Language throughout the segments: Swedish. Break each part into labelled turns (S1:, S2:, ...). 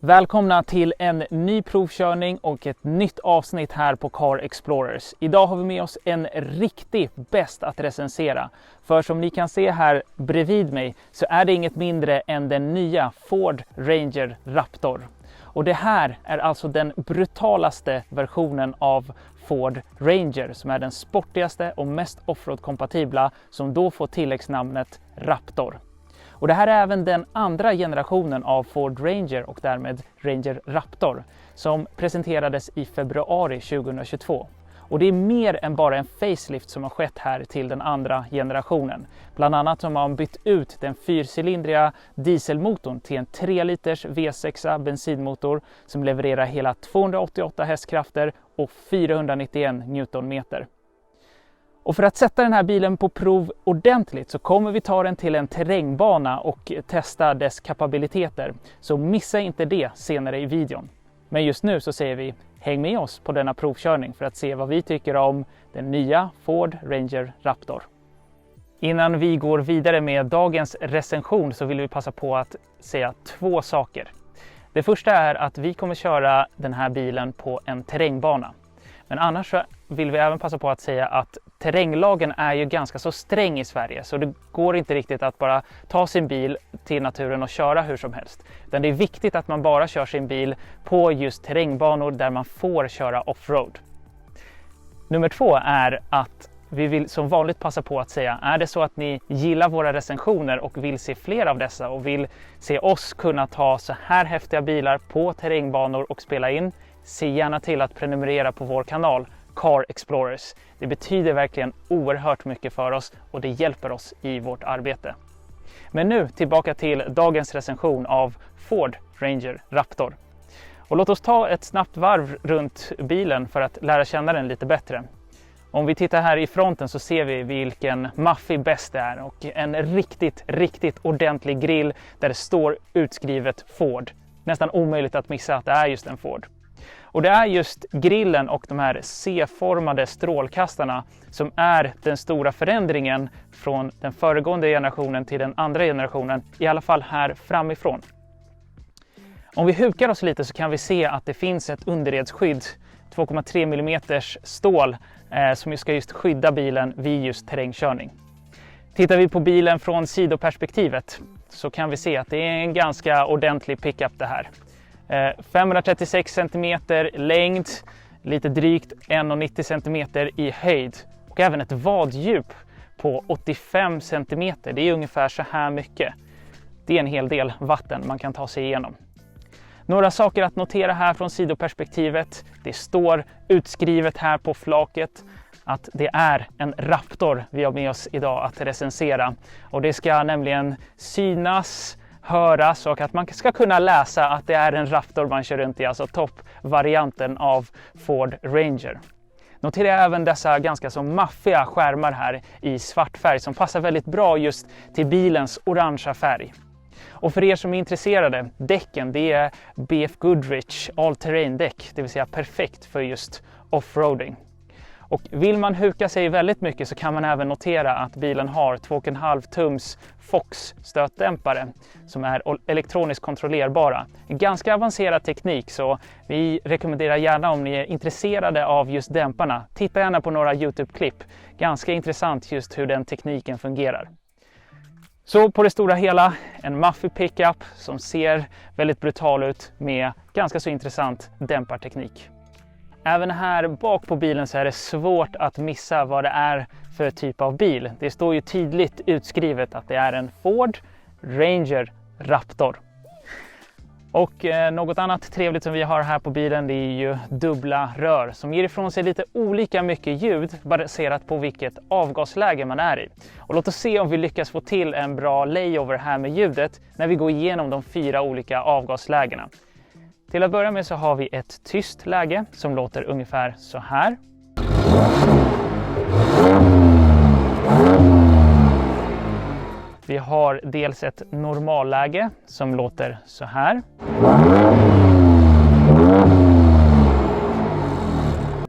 S1: Välkomna till en ny provkörning och ett nytt avsnitt här på Car Explorers. Idag har vi med oss en riktig bäst att recensera. För som ni kan se här bredvid mig så är det inget mindre än den nya Ford Ranger Raptor. Och det här är alltså den brutalaste versionen av Ford Ranger som är den sportigaste och mest offroad-kompatibla som då får tilläggsnamnet Raptor. Och det här är även den andra generationen av Ford Ranger och därmed Ranger Raptor som presenterades i februari 2022. Och det är mer än bara en facelift som har skett här till den andra generationen. Bland annat har man bytt ut den fyrcylindriga dieselmotorn till en 3 liters V6 bensinmotor som levererar hela 288 hästkrafter och 491 newtonmeter. Och för att sätta den här bilen på prov ordentligt så kommer vi ta den till en terrängbana och testa dess kapabiliteter. Så missa inte det senare i videon. Men just nu så säger vi häng med oss på denna provkörning för att se vad vi tycker om den nya Ford Ranger Raptor. Innan vi går vidare med dagens recension så vill vi passa på att säga två saker. Det första är att vi kommer köra den här bilen på en terrängbana. Men annars så vill vi även passa på att säga att terränglagen är ju ganska så sträng i Sverige. Så det går inte riktigt att bara ta sin bil till naturen och köra hur som helst. Utan det är viktigt att man bara kör sin bil på just terrängbanor där man får köra offroad. Nummer två är att vi vill som vanligt passa på att säga, är det så att ni gillar våra recensioner och vill se fler av dessa och vill se oss kunna ta så här häftiga bilar på terrängbanor och spela in, se gärna till att prenumerera på vår kanal Car Explorers. Det betyder verkligen oerhört mycket för oss och det hjälper oss i vårt arbete. Men nu tillbaka till dagens recension av Ford Ranger Raptor. Och låt oss ta ett snabbt varv runt bilen för att lära känna den lite bättre. Om vi tittar här i fronten så ser vi vilken maffig bäst det är och en riktigt ordentlig grill där det står utskrivet Ford. Nästan omöjligt att missa att det är just en Ford. Och det är just grillen och de här C-formade strålkastarna som är den stora förändringen från den föregående generationen till den andra generationen, i alla fall här framifrån. Om vi hukar oss lite så kan vi se att det finns ett underredsskydd, 2,3 mm stål, som ska just skydda bilen vid just terrängkörning. Tittar vi på bilen från sidoperspektivet så kan vi se att det är en ganska ordentlig pickup det här. 536 cm längd, lite drygt 1,90 cm i höjd och även ett vaddjup på 85 cm. Det är ungefär så här mycket. Det är en hel del vatten man kan ta sig igenom. Några saker att notera här från sidoperspektivet. Det står utskrivet här på flaket att det är en Raptor vi har med oss idag att recensera. Och det ska nämligen synas, höras och att man ska kunna läsa att det är en Raptor man kör runt i, alltså toppvarianten av Ford Ranger. Notera även dessa ganska så maffiga skärmar här i svart färg som passar väldigt bra just till bilens orangea färg. Och för er som är intresserade, däcken det är BF Goodrich all-terrain däck, det vill säga perfekt för just offroading. Och vill man huka sig väldigt mycket så kan man även notera att bilen har 2,5 tums Fox-stötdämpare som är elektroniskt kontrollerbara. En ganska avancerad teknik så vi rekommenderar gärna om ni är intresserade av just dämparna. Titta gärna på några YouTube-klipp. Ganska intressant just hur den tekniken fungerar. Så på det stora hela en maffig pickup som ser väldigt brutal ut med ganska så intressant dämparteknik. Även här bak på bilen så är det svårt att missa vad det är för typ av bil. Det står ju tydligt utskrivet att det är en Ford Ranger Raptor. Och något annat trevligt som vi har här på bilen det är ju dubbla rör som ger ifrån sig lite olika mycket ljud baserat på vilket avgasläge man är i. Och låt oss se om vi lyckas få till en bra layover här med ljudet när vi går igenom de 4 olika avgaslägena. Till att börja med så har vi ett tyst läge som låter ungefär så här. Vi har dels ett normalläge som låter så här.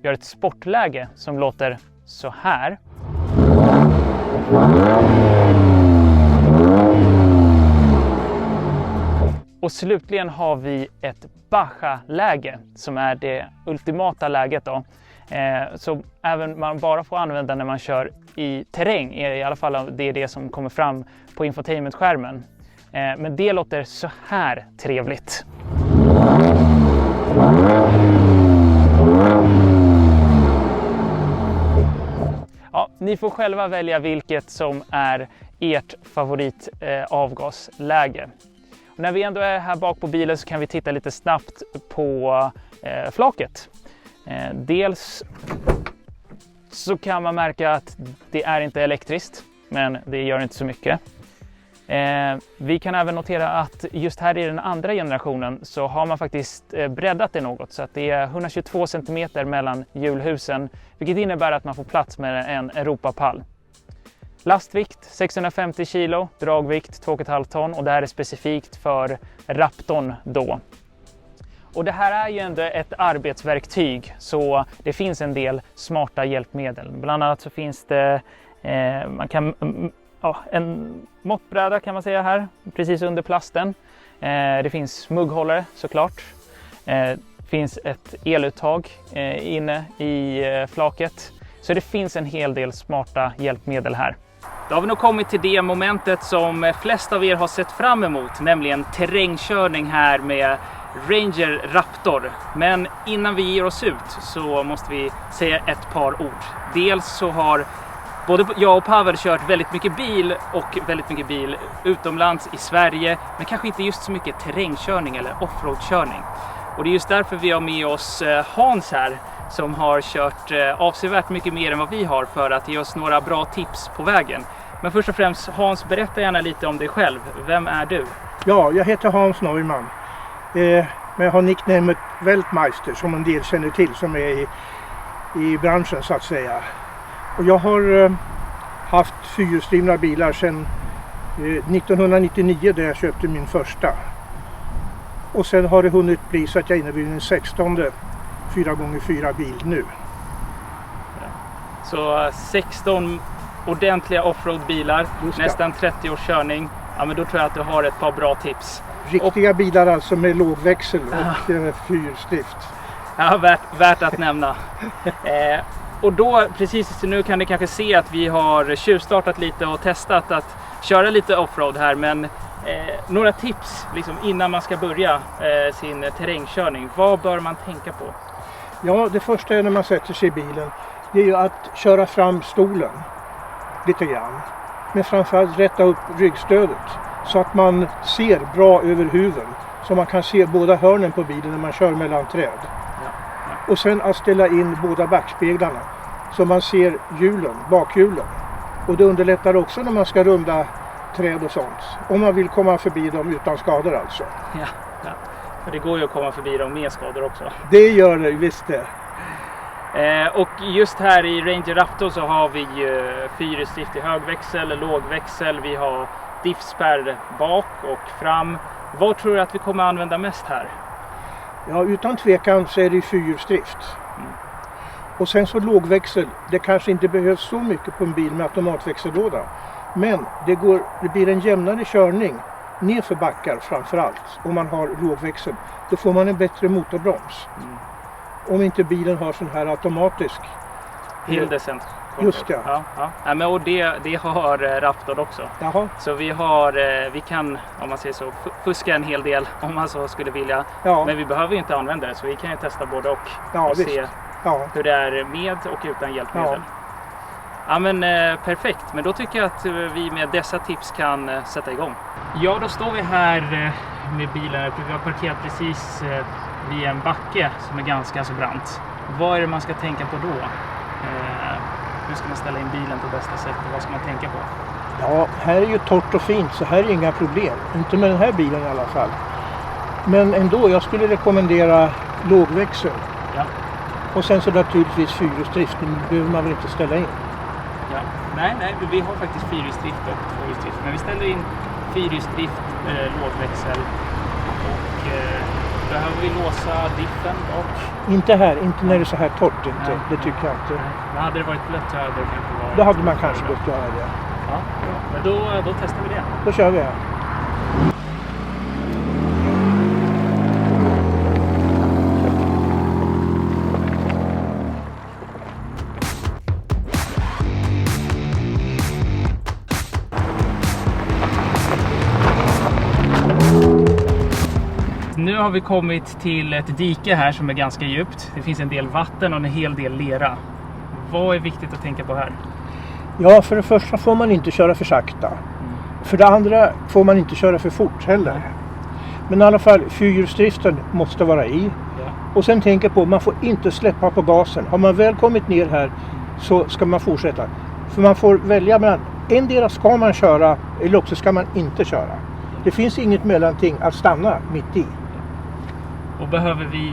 S1: Vi har ett sportläge som låter så här. Och Och slutligen har vi ett Baja-läge som är det ultimata läget då. Så även man bara får använda när man kör i terräng, i alla fall det är det som kommer fram på infotainmentskärmen. Men det låter så här trevligt. Ja, ni får själva välja vilket som är ert favorit avgasläge. Och när vi ändå är här bak på bilen så kan vi titta lite snabbt på flaket. Dels så kan man märka att det är inte elektriskt, men det gör inte så mycket. Vi kan även notera att just här i den andra generationen så har man faktiskt breddat det något, så att det är 122 cm mellan hjulhusen, vilket innebär att man får plats med en Europapall. Lastvikt 650 kg, dragvikt 2,5 ton, och det här är specifikt för Raptorn då. Och det här är ju ändå ett arbetsverktyg, så det finns en del smarta hjälpmedel. Bland annat så finns det en måttbräda kan man säga här, precis under plasten. Det finns mugghållare såklart. Det finns ett eluttag inne i flaket. Så det finns en hel del smarta hjälpmedel här. Då har vi nog kommit till det momentet som flest av er har sett fram emot, nämligen terrängkörning här med Ranger Raptor. Men innan vi ger oss ut så måste vi säga ett par ord. Dels så har både jag och Pavel kört väldigt mycket bil och väldigt mycket bil utomlands i Sverige, men kanske inte just så mycket terrängkörning eller offroadkörning. Och det är just därför vi har med oss Hans här, som har kört avsevärt mycket mer än vad vi har, för att ge oss några bra tips på vägen. Men först och främst, Hans, berätta gärna lite om dig själv. Vem är du?
S2: Ja, jag heter Hans Neumann. Men jag har nicknamet Weltmeister, som en del känner till, som är i branschen så att säga. Och jag har haft fyrhjulsdrivna bilar sedan 1999 där jag köpte min första. Och sen har det hunnit bli så att jag är inne vid den 16:e 4x4 bil nu.
S1: Så 16 ordentliga offroadbilar, nästan 30 års körning. Ja, men då tror jag att du har ett par bra tips.
S2: Riktiga bilar alltså med lågväxel och fyrhjulsdrift.
S1: Ja, värt att nämna. Och då, precis nu kan ni kanske se att vi har tjuvstartat lite och testat att köra lite offroad här. Men några tips liksom, innan man ska börja sin terrängkörning. Vad bör man tänka på?
S2: Ja, det första är när man sätter sig i bilen, det är ju att köra fram stolen lite grann. Men framförallt rätta upp ryggstödet så att man ser bra över huven. Så man kan se båda hörnen på bilen när man kör mellan träd. Och sen att ställa in båda backspeglarna så man ser hjulen, bakhjulen. Och det underlättar också när man ska runda träd och sånt. Om man vill komma förbi dem utan skador alltså.
S1: Ja. För det går ju att komma förbi dem med skador också.
S2: Det gör det, visst det.
S1: Och just här i Ranger Raptor så har vi fyrhjulsdrift i högväxel, lågväxel. Vi har diffspärr bak och fram. Vad tror du att vi kommer använda mest här?
S2: Ja, utan tvekan så är det fyrhjulsdrift. Och sen så lågväxel, det kanske inte behövs så mycket på en bil med automatväxellåda. Men det blir en jämnare körning nerför backar framförallt. Om man har lågväxel, då får man en bättre motorbroms. Om inte bilen har sån här automatisk.
S1: Hildescent.
S2: Just det.
S1: Ja. Ja, men och det har Raptor också.
S2: Jaha.
S1: Så vi kan, om man säger så, fuska en hel del om man så skulle vilja.
S2: Ja.
S1: Men vi behöver ju inte använda det, så vi kan ju testa både och
S2: se
S1: hur det är med och utan hjälpmedel. Ja, men perfekt. Men då tycker jag att vi med dessa tips kan sätta igång. Ja, då står vi här med bilen. Vi har parkerat precis vid en backe som är ganska så brant. Vad är det man ska tänka på då? Hur ska man ställa in bilen på bästa sätt och vad ska man tänka på?
S2: Ja, här är ju torrt och fint så här är inga problem. Inte med den här bilen i alla fall. Men ändå, jag skulle rekommendera lågväxel.
S1: Ja.
S2: Och sen så naturligtvis fyrhjulsdrift, den behöver man väl inte ställa in.
S1: Ja. Nej, vi har faktiskt fyrhjulsdrift och tvåhjulsdrift. Men vi ställer in fyrhjulsdrift, lågväxel och behöver vi låsa diffen bak?
S2: Inte här, inte när det är så här torrt inte. Det tycker jag inte.
S1: Men hade det varit blött här då kanske det var...
S2: Då hade man kanske behövt göra det.
S1: Ja, men då testar vi det.
S2: Då kör vi här.
S1: har vi kommit till ett dike här som är ganska djupt. Det finns en del vatten och en hel del lera. Vad är viktigt att tänka på här?
S2: Ja, för det första får man inte köra för sakta. För det andra får man inte köra för fort heller. Men i alla fall, fyrhjulsdriften måste vara i.
S1: Ja.
S2: Och sen tänka på, man får inte släppa på gasen. Har man väl kommit ner här så ska man fortsätta. För man får välja mellan, endera ska man köra eller också ska man inte köra. Det finns inget mellanting att stanna mitt i.
S1: Och behöver vi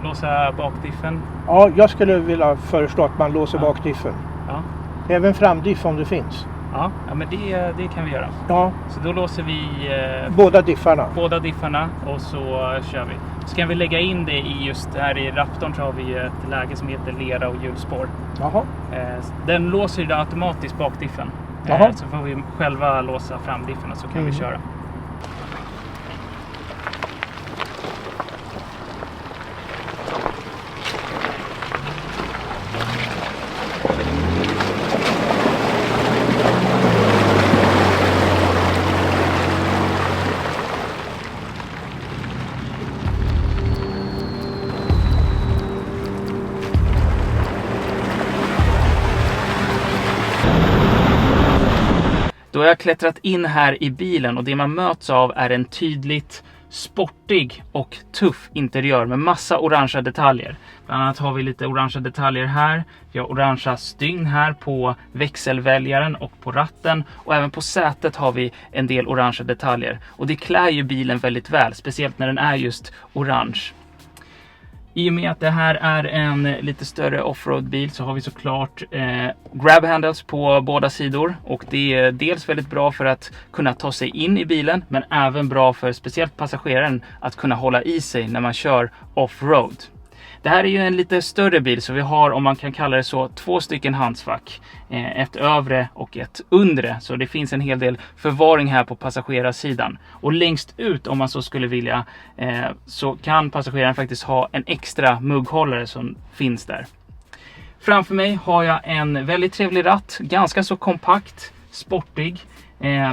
S1: låsa bakdiffen?
S2: Ja, jag skulle vilja föreslå att man låser bakdiffen.
S1: Ja.
S2: Även framdiff om det finns.
S1: Ja, men det kan vi göra.
S2: Ja.
S1: Så då låser vi
S2: Båda diffarna.
S1: båda diffarna och så kör vi. Så kan vi lägga in det i just här i Raptorn, så har vi ett läge som heter lera och hjulspår.
S2: Jaha.
S1: Den låser ju automatiskt bakdiffen.
S2: Jaha.
S1: Så får vi själva låsa framdiffen och så kan vi köra. Då har jag klättrat in här i bilen och det man möts av är en tydligt sportig och tuff interiör med massa orangea detaljer. Bland annat har vi lite orangea detaljer här. Vi har orangea stygn här på växelväljaren och på ratten. Och även på sätet har vi en del orangea detaljer. Och det klär ju bilen väldigt väl, speciellt när den är just orange. I och med att det här är en lite större offroad-bil så har vi såklart grab handles på båda sidor. Och det är dels väldigt bra för att kunna ta sig in i bilen, men även bra för speciellt passageraren att kunna hålla i sig när man kör offroad. Det här är ju en lite större bil, så vi har, om man kan kalla det så, 2 stycken handskfack. Ett övre och ett undre. Så det finns en hel del förvaring här på passagerarsidan. Och längst ut, om man så skulle vilja, så kan passageraren faktiskt ha en extra mugghållare som finns där. Framför mig har jag en väldigt trevlig ratt. Ganska så kompakt, sportig.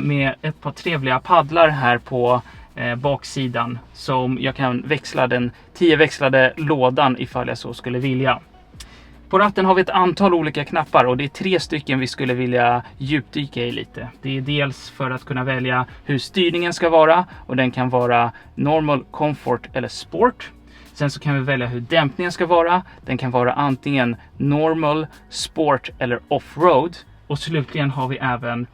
S1: Med ett par trevliga paddlar här på baksidan, som jag kan växla den 10-växlade lådan ifall jag så skulle vilja. På ratten har vi ett antal olika knappar och det är 3 stycken vi skulle vilja djupdyka i lite. Det är dels för att kunna välja hur styrningen ska vara, och den kan vara normal, comfort eller sport. Sen så kan vi välja hur dämpningen ska vara. Den kan vara antingen normal, sport eller offroad. Och slutligen har vi även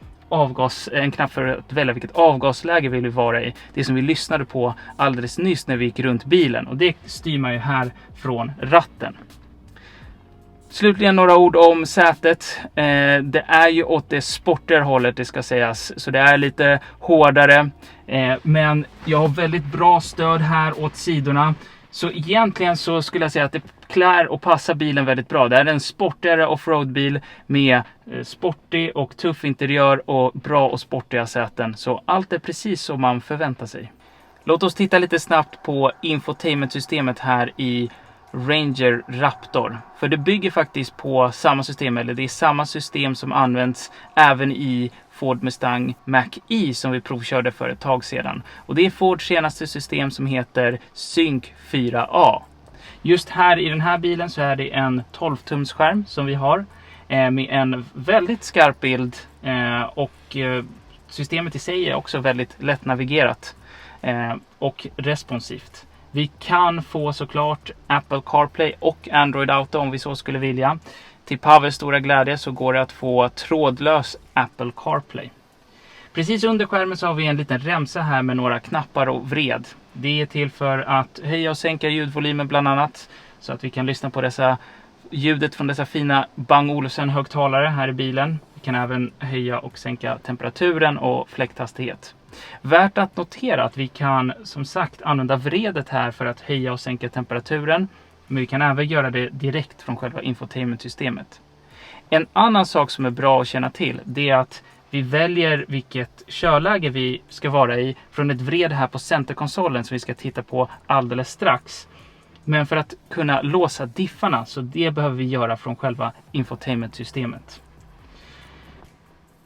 S1: en knapp för att välja vilket avgasläge vill vi vara i. Det som vi lyssnade på alldeles nyss när vi gick runt bilen. Och det styr man ju här från ratten. Slutligen några ord om sätet. Det är ju åt det sportigare hållet, det ska sägas. Så det är lite hårdare. Men jag har väldigt bra stöd här åt sidorna. Så egentligen så skulle jag säga att det klär och passar bilen väldigt bra. Det är en sportigare offroad-bil med sportig och tuff interiör och bra och sportiga säten. Så allt är precis som man förväntar sig. Låt oss titta lite snabbt på infotainmentsystemet här i Ranger Raptor. För det bygger faktiskt på samma system, eller det är samma system som används även i Ford Mustang Mach-E som vi provkörde för ett tag sedan. Och det är Fords senaste system som heter Sync 4A. Just här i den här bilen så är det en 12-tums skärm som vi har med en väldigt skarp bild, och systemet i sig är också väldigt lätt navigerat och responsivt. Vi kan få såklart Apple CarPlay och Android Auto om vi så skulle vilja. Till Pavels stora glädje så går det att få trådlös Apple CarPlay. Precis under skärmen så har vi en liten remsa här med några knappar och vred. Det är till för att höja och sänka ljudvolymen bland annat. Så att vi kan lyssna på ljudet från dessa fina Bang Olufsen högtalare här i bilen. Vi kan även höja och sänka temperaturen och fläkthastighet. Värt att notera att vi kan som sagt använda vredet här för att höja och sänka temperaturen. Men vi kan även göra det direkt från själva infotainmentsystemet. En annan sak som är bra att känna till, det är att vi väljer vilket körläge vi ska vara i från ett vred här på centerkonsolen som vi ska titta på alldeles strax. Men för att kunna låsa diffarna, så det behöver vi göra från själva infotainmentsystemet.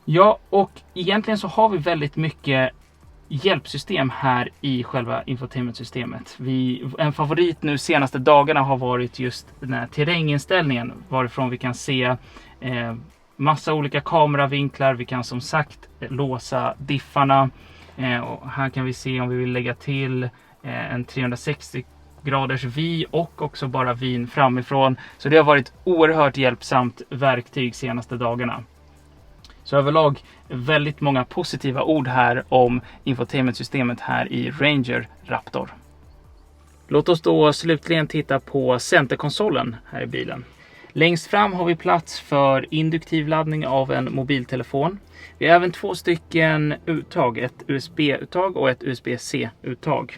S1: Ja, och egentligen så har vi väldigt mycket hjälpsystem här i själva infotainmentsystemet. En favorit nu senaste dagarna har varit just den här terränginställningen, varifrån vi kan se massa olika kameravinklar. Vi kan som sagt låsa diffarna. Och här kan vi se om vi vill lägga till en 360 graders vy och också bara vyn framifrån. Så det har varit oerhört hjälpsamt verktyg senaste dagarna. Så överlag väldigt många positiva ord här om infotainmentsystemet här i Ranger Raptor. Låt oss då slutligen titta på centerkonsolen här i bilen. Längst fram har vi plats för induktiv laddning av en mobiltelefon. Vi har även 2 stycken uttag, ett USB-uttag och ett USB-C-uttag.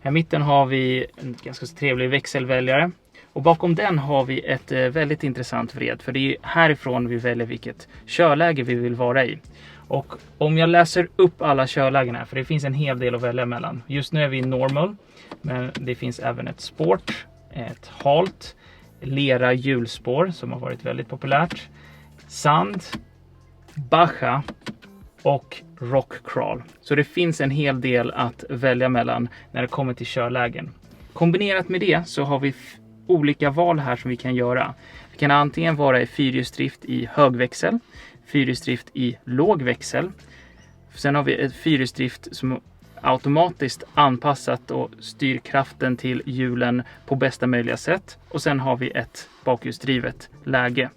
S1: Här i mitten har vi en ganska trevlig växelväljare. Och bakom den har vi ett väldigt intressant vred, för det är härifrån vi väljer vilket körläge vi vill vara i. Och om jag läser upp alla körlägen här, för det finns en hel del att välja mellan. Just nu är vi i normal, men det finns även ett sport, ett halt, lera hjulspår som har varit väldigt populärt, sand, baja och rock crawl. Så det finns en hel del att välja mellan när det kommer till körlägen. Kombinerat med det så har vi olika val här som vi kan göra. Vi kan antingen vara i fyrhjulsdrift i högväxel, fyrhjulsdrift i lågväxel. Sen har vi ett fyrhjulsdrift som automatiskt anpassat och styr kraften till hjulen på bästa möjliga sätt. Och sen har vi ett bakhjulsdrivet läge.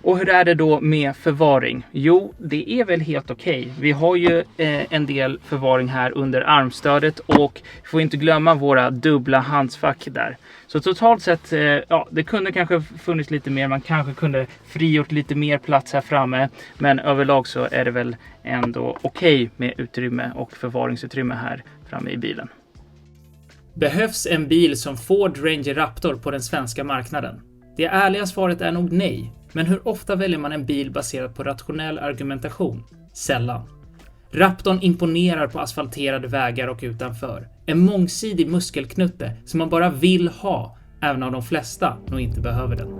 S1: Och hur är det då med förvaring? Jo, det är väl helt okej. Vi har ju en del förvaring här under armstödet och vi får inte glömma våra dubbla handsfack där. Så totalt sett, ja, det kunde kanske funnits lite mer. Man kanske kunde frigjort lite mer plats här framme. Men överlag så är det väl ändå okej med utrymme och förvaringsutrymme här framme i bilen. Behövs en bil som Ford Ranger Raptor på den svenska marknaden? Det ärliga svaret är nog nej. Men hur ofta väljer man en bil baserad på rationell argumentation? Sällan. Raptorn imponerar på asfalterade vägar och utanför. En mångsidig muskelknutte som man bara vill ha, även om de flesta nog inte behöver den.